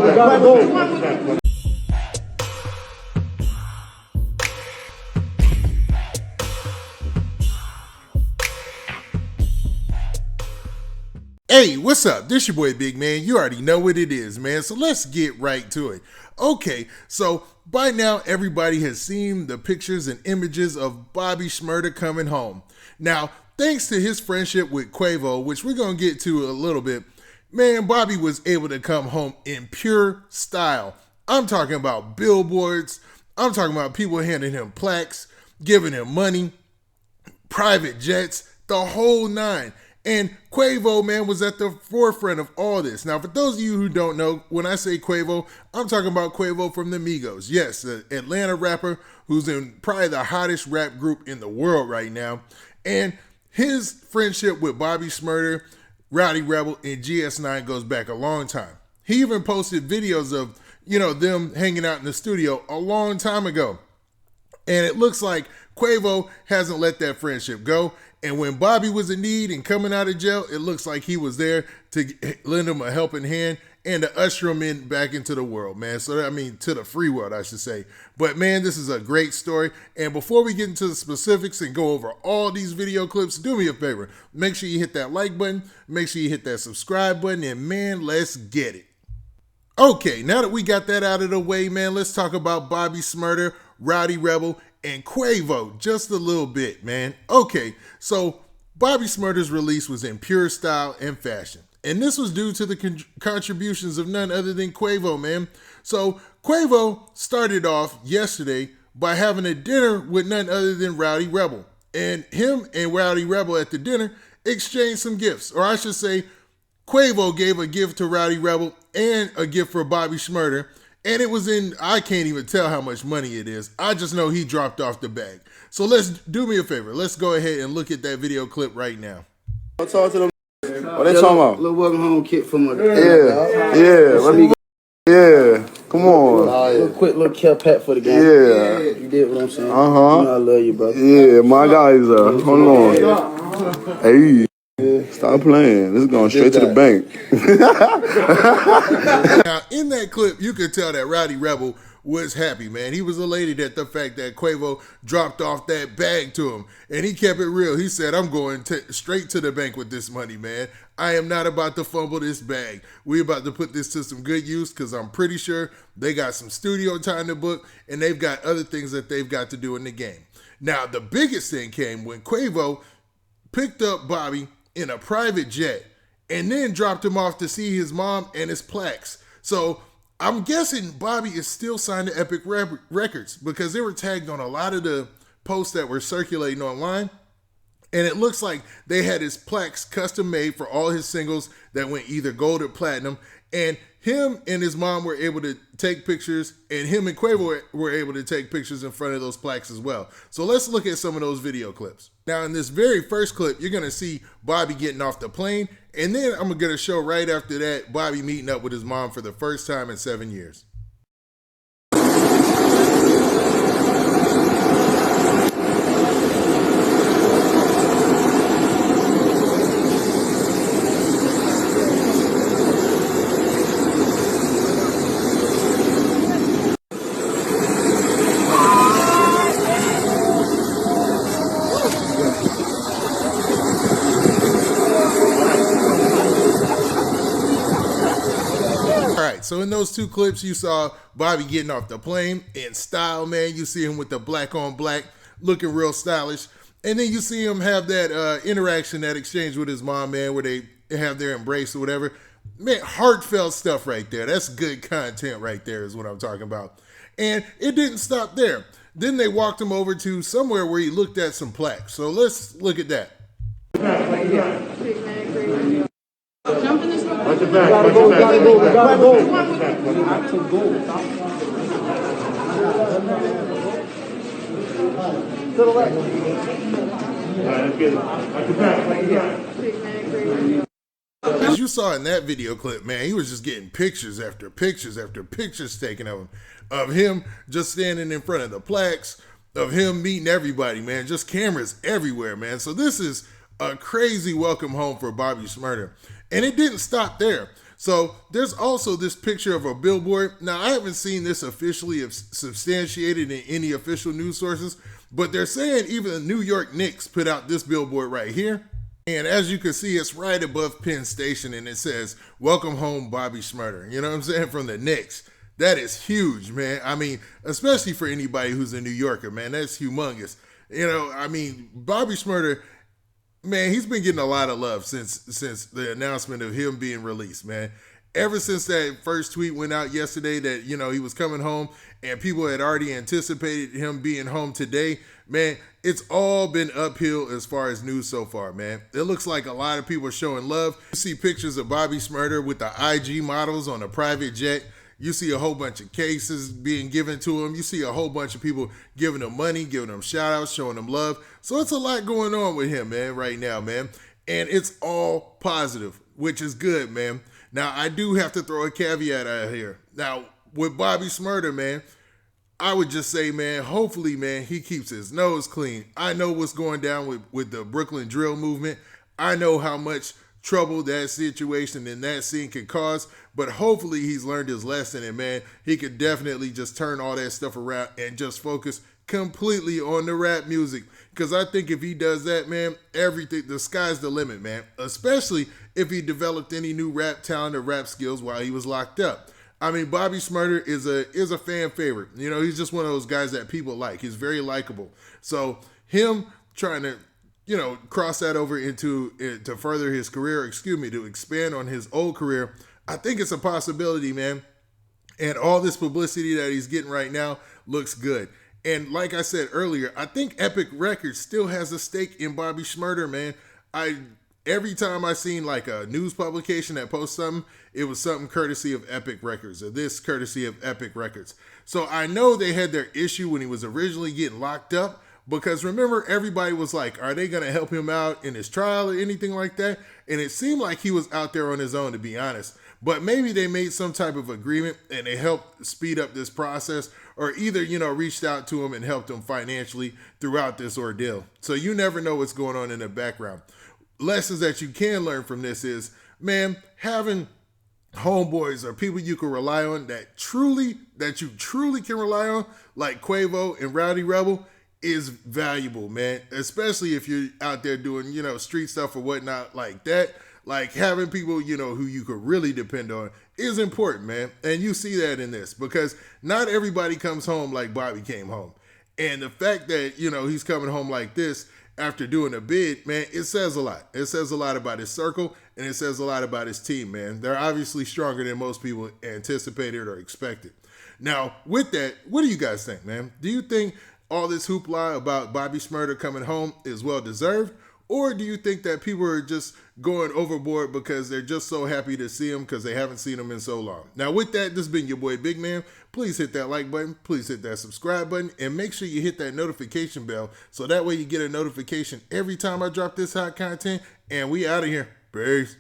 go. Hey, what's up? This your boy Big Man. You already know what it is, man. So let's get right to it. Okay, so by now everybody has seen the pictures and images of Bobby Shmurda coming home. Now, thanks to his friendship with Quavo, which we're going to get to a little bit, man, Bobby was able to come home in pure style. I'm talking about billboards. I'm talking about people handing him plaques, giving him money, private jets, the whole nine. And Quavo, man, was at the forefront of all this. Now, for those of you who don't know, when I say Quavo, I'm talking about Quavo from the Migos. Yes, the Atlanta rapper who's in probably the hottest rap group in the world right now. And his friendship with Bobby Shmurda, Rowdy Rebel, and GS9 goes back a long time. He even posted videos of, them hanging out in the studio a long time ago. And it looks like Quavo hasn't let that friendship go. And when Bobby was in need and coming out of jail, it looks like he was there to lend him a helping hand and to usher him in back into the world, man. So, to the free world, I should say. But, man, this is a great story. And before we get into the specifics and go over all these video clips, do me a favor. Make sure you hit that like button. Make sure you hit that subscribe button. And, man, let's get it. Okay, now that we got that out of the way, man, let's talk about Bobby Shmurda, Rowdy Rebel, and Quavo just a little bit, man. Okay, so Bobby Shmurda's release was in pure style and fashion. And this was due to the contributions of none other than Quavo, man. So Quavo started off yesterday by having a dinner with none other than Rowdy Rebel. And him and Rowdy Rebel at the dinner exchanged some gifts. Or I should say, Quavo gave a gift to Rowdy Rebel and a gift for Bobby Shmurda. And it was I can't even tell how much money it is. I just know he dropped off the bag. So do me a favor. Let's go ahead and look at that video clip right now. I'll talk to them. What they talking about? Little welcome home kit from a Yeah. Let me go. Yeah. Come on. quick little care pack for the game. Yeah. You did what I'm saying. Uh-huh. You know I love you, brother. Yeah, my guys hold on. Hey. Stop playing. This is going straight to the bank. Now, in that clip, you could tell that Rowdy Rebel was happy, man. He was elated at the fact that Quavo dropped off that bag to him. And he kept it real. He said, I'm going straight to the bank with this money, man. I am not about to fumble this bag. We about to put this to some good use because I'm pretty sure they got some studio time to book and they've got other things that they've got to do in the game. Now, the biggest thing came when Quavo picked up Bobby in a private jet and then dropped him off to see his mom and his plaques. So I'm guessing Bobby is still signed to Epic Records because they were tagged on a lot of the posts that were circulating online. And it looks like they had his plaques custom made for all his singles that went either gold or platinum. And him and his mom were able to take pictures, and him and Quavo were able to take pictures in front of those plaques as well. So let's look at some of those video clips. Now, in this very first clip, you're going to see Bobby getting off the plane, and then I'm going to show right after that Bobby meeting up with his mom for the first time in 7 years. So in those two clips, you saw Bobby getting off the plane in style, man. You see him with the black on black, looking real stylish. And then you see him have that interaction, that exchange with his mom, man, where they have their embrace or whatever. Man, heartfelt stuff right there. That's good content right there is what I'm talking about. And it didn't stop there. Then they walked him over to somewhere where he looked at some plaques. So let's look at that. Jump in this room. Gotta go. To the left. As you saw in that video clip, man, he was just getting pictures after pictures after pictures taken of him just standing in front of the plaques, of him meeting everybody, man, just cameras everywhere, man. So this is a crazy welcome home for Bobby Shmurda. And it didn't stop there. So there's also this picture of a billboard. Now, I haven't seen this officially substantiated in any official news sources, but they're saying even the New York Knicks put out this billboard right here. And as you can see, it's right above Penn Station, and it says, "Welcome home, Bobby Shmurda." You know what I'm saying? From the Knicks. That is huge, man. I mean, especially for anybody who's a New Yorker, man. That's humongous. You know, I mean, Bobby Shmurda, man, he's been getting a lot of love since the announcement of him being released, man. Ever since that first tweet went out yesterday that, you know, he was coming home and people had already anticipated him being home today, man, it's all been uphill as far as news so far, man. It looks like a lot of people are showing love. You see pictures of Bobby Shmurda with the IG models on a private jet. You see a whole bunch of cases being given to him. You see a whole bunch of people giving him money, giving him shout outs, showing him love. So it's a lot going on with him, man, right now, man. And it's all positive, which is good, man. Now, I do have to throw a caveat out here. Now, with Bobby Shmurda, man, I would just say, man, hopefully, man, he keeps his nose clean. I know what's going down with the Brooklyn drill movement. I know how much trouble that situation and that scene could cause, but hopefully he's learned his lesson, and man, he could definitely just turn all that stuff around and just focus completely on the rap music. Because I think if he does that, man, everything, the sky's the limit, man. Especially if he developed any new rap talent or rap skills while he was locked up. I mean, Bobby Shmurda is a fan favorite. You know, he's just one of those guys that people like. He's very likable. So him trying to, you know, cross that over to further his career, to expand on his old career, I think it's a possibility, man. And all this publicity that he's getting right now looks good. And like I said earlier, I think Epic Records still has a stake in Bobby Shmurda, man. Every time I seen like a news publication that posts something, it was something courtesy of Epic Records, or this courtesy of Epic Records. So I know they had their issue when he was originally getting locked up, because remember, everybody was like, are they going to help him out in his trial or anything like that? And it seemed like he was out there on his own, to be honest. But maybe they made some type of agreement and they helped speed up this process, or either, you know, reached out to him and helped him financially throughout this ordeal. So you never know what's going on in the background. Lessons that you can learn from this is, man, having homeboys or people you can rely on that you truly can rely on, like Quavo and Rowdy Rebel, is valuable, man. Especially if you're out there doing, you know, street stuff or whatnot like that. Like having people, you know, who you could really depend on is important, man. And you see that in this, because not everybody comes home like Bobby came home. And the fact that, you know, he's coming home like this after doing a bid, man, it says a lot. It says a lot about his circle, and it says a lot about his team, man. They're obviously stronger than most people anticipated or expected. Now, with that, what do you guys think, man? Do you think all this hoopla about Bobby Shmurda coming home is well deserved? Or do you think that people are just going overboard because they're just so happy to see him because they haven't seen him in so long? Now, with that, this has been your boy Big Man. Please hit that like button. Please hit that subscribe button. And make sure you hit that notification bell so that way you get a notification every time I drop this hot content. And we out of here. Peace.